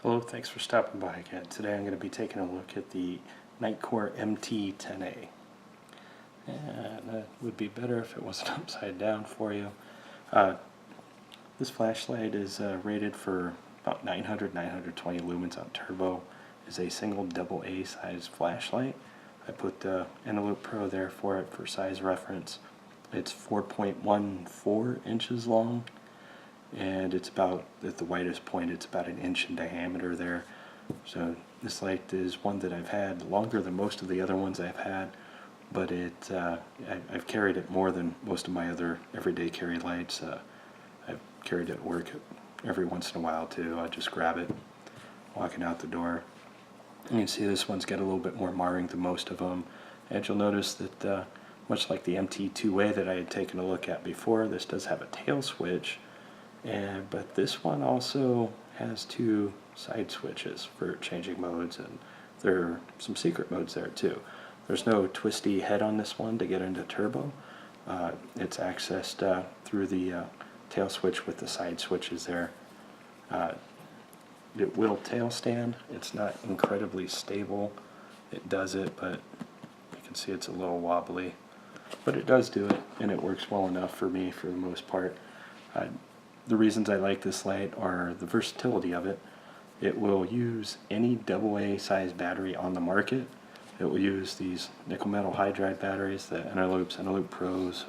Hello, thanks for stopping by again. Today I'm going to be taking a look at the Nightcore MT10A. And it would be better if it wasn't upside down for you. This flashlight is rated for about 920 lumens on turbo. It's a single AA size flashlight. I put the Eneloop Pro there for it for size reference. It's 4.14 inches long, and it's about, at the widest point, it's about an inch in diameter there. So this light is one that I've had longer than most of the other ones I've had, but I've carried it more than most of my other everyday carry lights. I've carried it at work every once in a while too. I just grab it walking out the door. You can see this one's got a little bit more marring than most of them, and you'll notice that much like the MT10A that I had taken a look at before, this does have a tail switch. But this one also has two side switches for changing modes, and there are some secret modes there too. There's no twisty head on this one to get into turbo. It's accessed through the tail switch with the side switches there. It will tail stand. It's not incredibly stable. It does it, but you can see it's a little wobbly. But it does do it, and it works well enough for me for the most part. The reasons I like this light are the versatility of it. It will use any AA size battery on the market. It will use these nickel metal hydride batteries, the Eneloops, Eneloop Pros,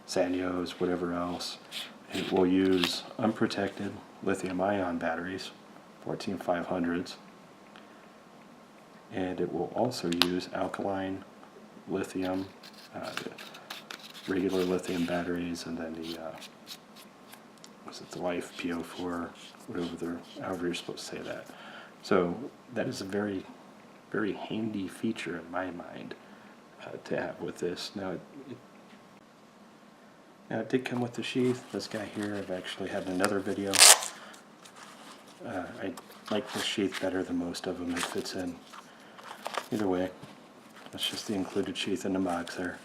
Sanyos, whatever else. It will use unprotected lithium ion batteries, 14500s, and it will also use alkaline lithium, regular lithium batteries, and then the the Life PO4, however you're supposed to say that. So that is a very, very handy feature in my mind to have with this. Now it did come with the sheath. This guy here, I've actually had another video. I like this sheath better than most of them. It fits in. Either way, that's just the included sheath in the box there.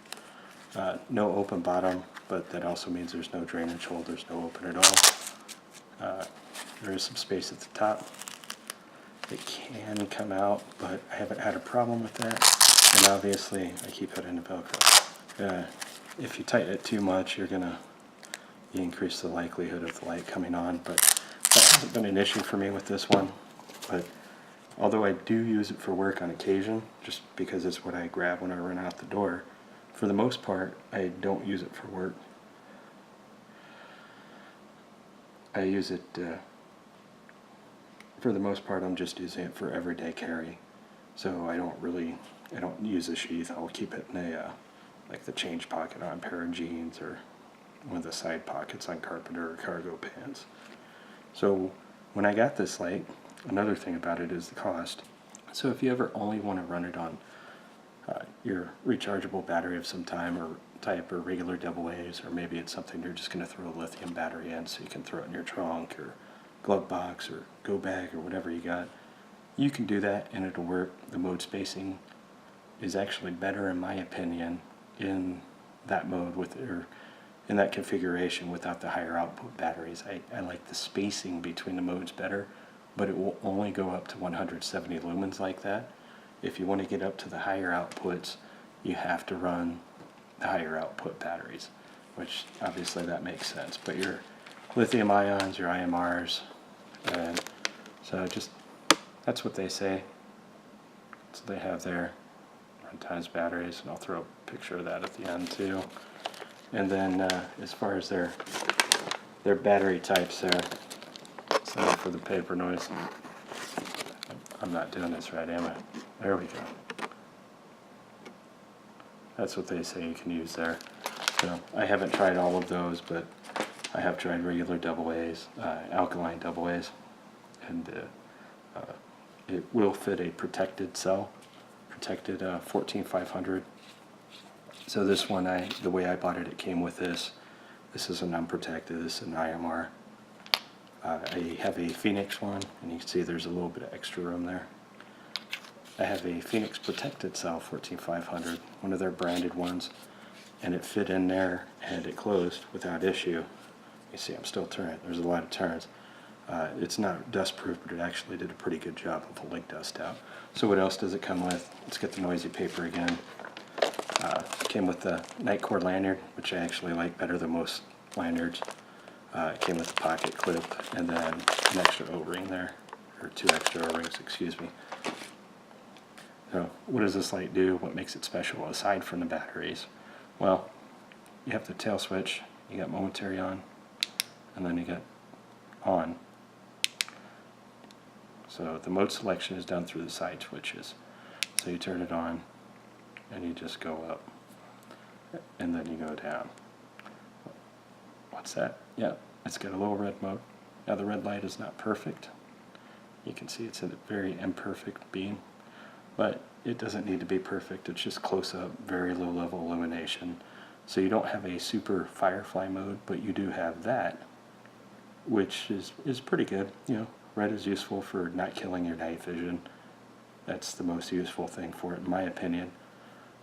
No open bottom, but that also means there's no drainage hole. There's no open at all. There is some space at the top. It can come out, but I haven't had a problem with that. And obviously, I keep it in the Velcro. If you tighten it too much, you increase the likelihood of the light coming on, but that hasn't been an issue for me with this one. But although I do use it for work on occasion, just because it's what I grab when I run out the door, for the most part, I don't use it for work. I use it, for the most part, I'm just using it for everyday carry. So I don't use a sheath. I'll keep it in like the change pocket on a pair of jeans, or one of the side pockets on carpenter or cargo pants. So when I got this light, another thing about it is the cost. So if you ever only want to run it on your rechargeable battery of some type, or regular AA's, or maybe it's something you're just going to throw a lithium battery in so you can throw it in your trunk or glove box or go bag or whatever you got, you can do that and it'll work. The mode spacing is actually better, in my opinion, in that mode in that configuration without the higher output batteries. I like the spacing between the modes better, but it will only go up to 170 lumens like that. If you want to get up to the higher outputs, you have to run the higher output batteries, which obviously that makes sense. But your lithium ions, your IMRs, and so that's what they say. So they have their times batteries, and I'll throw a picture of that at the end too. And then as far as their battery types there, sorry for the paper noise. I'm not doing this right, am I? There we go. That's what they say you can use there. So I haven't tried all of those, but I have tried regular AA's, alkaline AA's, and it will fit a protected cell, protected 14500. So this one, the way I bought it, it came with this. This is an unprotected. This is an IMR. I have a Phoenix one, and you can see there's a little bit of extra room there. I have a Phoenix protected cell 14500, one of their branded ones, and it fit in there and it closed without issue. You see I'm still turning, there's a lot of turns. It's not dust proof, but it actually did a pretty good job of pulling dust out. So what else does it come with? Let's get the noisy paper again. Came with the Nitecore lanyard, which I actually like better than most lanyards. It came with a pocket clip and then an extra O-ring there, or 2 extra O-rings, excuse me. So what does this light do? What makes it special aside from the batteries? Well, you have the tail switch, you got momentary on, and then you got on. So the mode selection is done through the side switches. So you turn it on and you just go up and then you go down. What's that? Yeah, it's got a little red mode. Now the red light is not perfect. You can see it's a very imperfect beam, but it doesn't need to be perfect. It's just close up, very low level illumination. So you don't have a super firefly mode, but you do have that, which is pretty good. You know, red is useful for not killing your night vision. That's the most useful thing for it, in my opinion.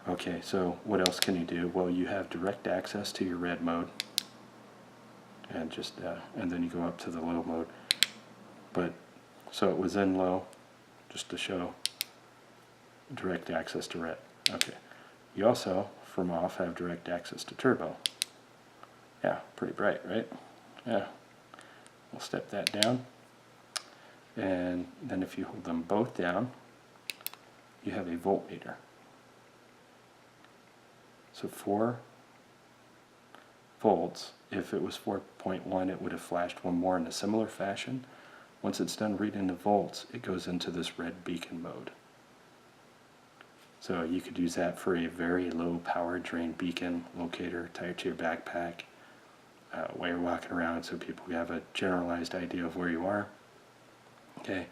Okay, so what else can you do? Well, you have direct access to your red mode, and just and then you go up to the low mode. But so it was in low, just to show direct access to red. Okay, you also from off have direct access to turbo. Yeah, pretty bright, right? Yeah. We'll step that down, and then if you hold them both down, you have a voltmeter. So 4 volts. If it was 4.1, it would have flashed one more in a similar fashion. Once it's done reading the volts, it goes into this red beacon mode. So you could use that for a very low power drain beacon locator tied to your backpack while you're walking around, so people have a generalized idea of where you are. Okay,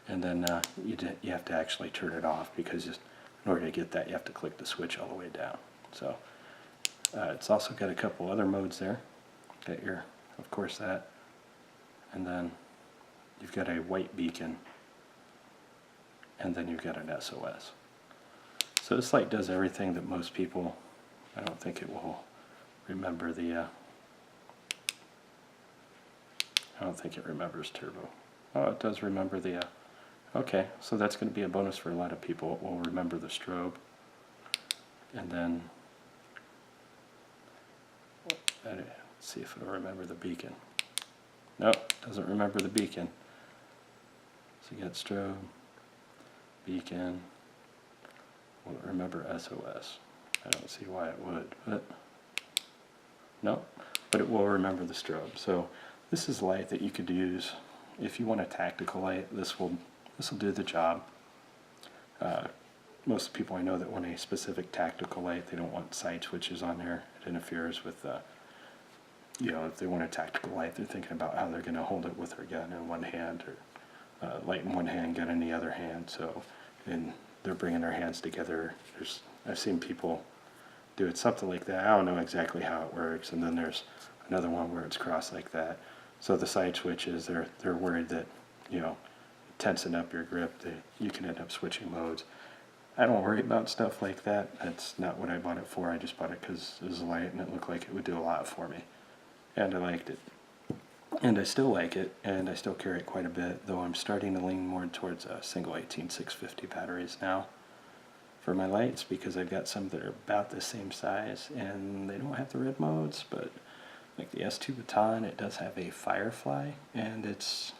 and then you have to actually turn it off, because just in order to get that, you have to click the switch all the way down. So it's also got a couple other modes there. Got your, of course, that, and then you've got a white beacon, and then you've got an SOS. So this light does everything that most people, I don't think it will remember the, I don't think it remembers turbo. Oh, it does remember the, okay, so that's going to be a bonus for a lot of people. It will remember the strobe. And then, let's see if it'll remember the beacon. Nope, doesn't remember the beacon. So you got strobe, beacon, will it remember SOS? I don't see why it would, but no, but it will remember the strobe. So this is light that you could use if you want a tactical light. This will do the job. Most people I know that want a specific tactical light, they don't want side switches on there. It interferes with, you know, if they want a tactical light, they're thinking about how they're going to hold it with their gun in one hand, or light in one hand, gun in the other hand. So, and they're bringing their hands together. I've seen people do it something like that. I don't know exactly how it works. And then there's another one where it's crossed like that. So the side switches, they're worried that, you know, tensing up your grip, you can end up switching modes. I don't worry about stuff like that. That's not what I bought it for. I just bought it because it was light and it looked like it would do a lot for me. And I liked it. And I still like it, and I still carry it quite a bit, though I'm starting to lean more towards single 18650 batteries now for my lights, because I've got some that are about the same size and they don't have the red modes, but like the S2 Baton, it does have a Firefly, and it's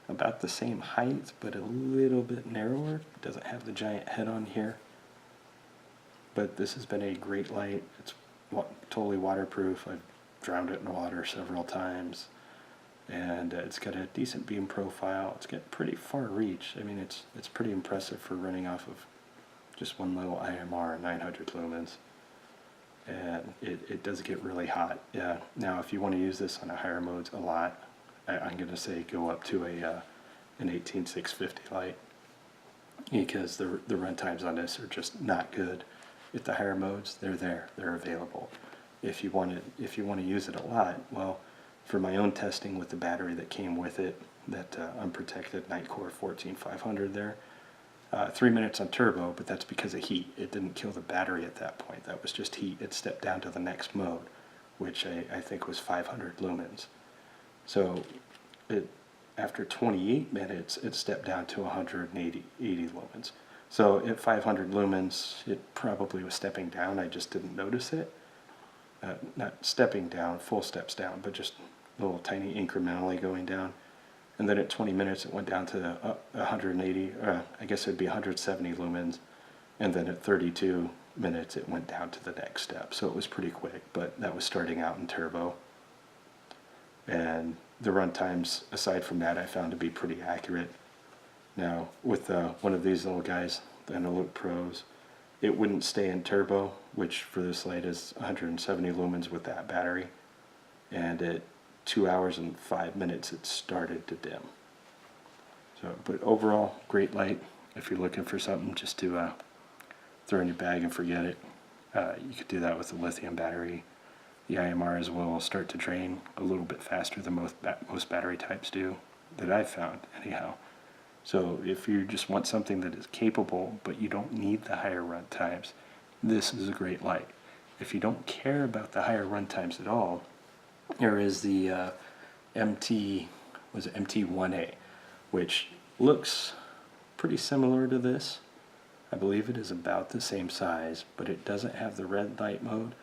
about the same height but a little bit narrower. It doesn't have the giant head on here, but this has been a great light. It's totally waterproof. I've drowned it in water several times, and it's got a decent beam profile. It's got pretty far reach. I mean, it's pretty impressive for running off of just one little IMR, 900 lumens, and it does get really hot. Yeah. Now, if you want to use this on a higher modes a lot, I'm going to say go up to an 18650 light, because the run times on this are just not good. At the higher modes, they're available. If you want to use it a lot, well, for my own testing with the battery that came with it, that unprotected Nitecore 14500 there, 3 minutes on turbo, but that's because of heat. It didn't kill the battery at that point. That was just heat. It stepped down to the next mode, which I think was 500 lumens. So after 28 minutes, it stepped down to 180 lumens. So at 500 lumens, it probably was stepping down. I just didn't notice it. Not stepping down, full steps down, but just little tiny incrementally going down. And then at 20 minutes, it went down to 180, I guess it would be 170 lumens. And then at 32 minutes, it went down to the next step. So it was pretty quick, but that was starting out in turbo. And the run times, aside from that, I found to be pretty accurate. Now, with one of these little guys, the Eneloop Pros, it wouldn't stay in turbo, which for this light is 170 lumens with that battery. And at 2 hours and 5 minutes, it started to dim. So, but overall, great light. If you're looking for something just to throw in your bag and forget it, you could do that with the lithium battery. The IMR as well will start to drain a little bit faster than most battery types do, that I've found anyhow. So if you just want something that is capable, but you don't need the higher run times, this is a great light. If you don't care about the higher run times at all, there is the MT10A, which looks pretty similar to this. I believe it is about the same size, but it doesn't have the red light mode,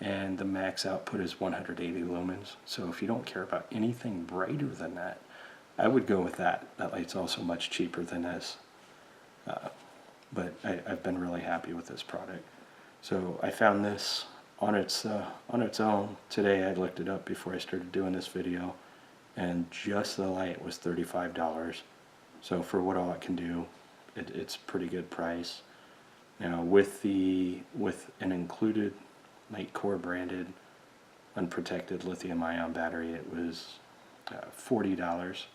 and the max output is 180 lumens. So if you don't care about anything brighter than that, I would go with that. That light's also much cheaper than this. But I've been really happy with this product. So I found this on its own. Today I looked it up before I started doing this video, and just the light was $35. So for what all it can do, it's a pretty good price. Now with an included Nightcore branded unprotected lithium ion battery, it was $45.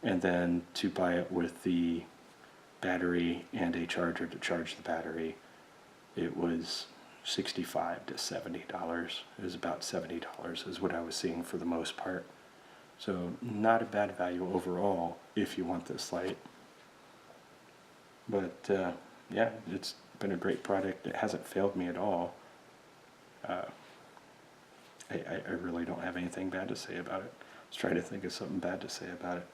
And then to buy it with the battery and a charger to charge the battery, it was $65 to $70. It was about $70 is what I was seeing for the most part. So not a bad value overall if you want this light. But yeah, it's been a great product. It hasn't failed me at all. I really don't have anything bad to say about it. I was trying to think of something bad to say about it.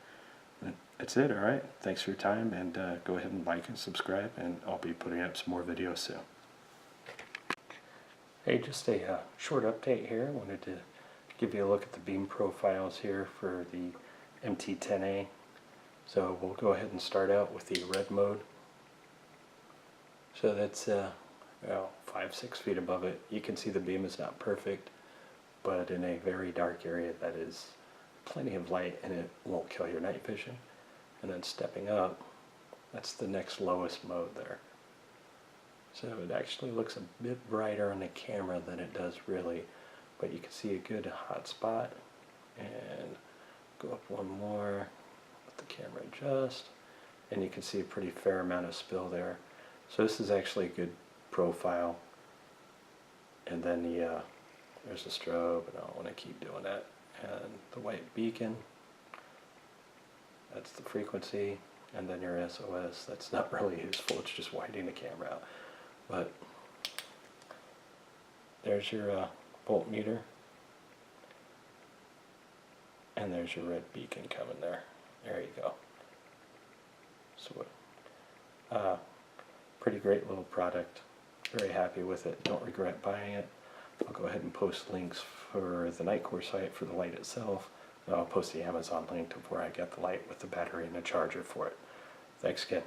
But that's it, alright? Thanks for your time, and go ahead and like and subscribe, and I'll be putting up some more videos soon. Hey, just a short update here. I wanted to give you a look at the beam profiles here for the MT10A. So we'll go ahead and start out with the red mode. So that's 5-6 feet above it. You can see the beam is not perfect, but in a very dark area that is plenty of light and it won't kill your night vision. And then stepping up, that's the next lowest mode there. So it actually looks a bit brighter on the camera than it does really, but you can see a good hot spot. And go up one more, let the camera adjust, and you can see a pretty fair amount of spill there. So this is actually a good profile. And then there's the strobe, and I don't want to keep doing that. And the white beacon, that's the frequency. And then your SOS, that's not really useful, it's just widening the camera out. But there's your voltmeter. And there's your red beacon coming there. There you go. So pretty great little product. Very happy with it. Don't regret buying it. I'll go ahead and post links for the Nightcore site for the light itself. And I'll post the Amazon link to where I get the light with the battery and the charger for it. Thanks again.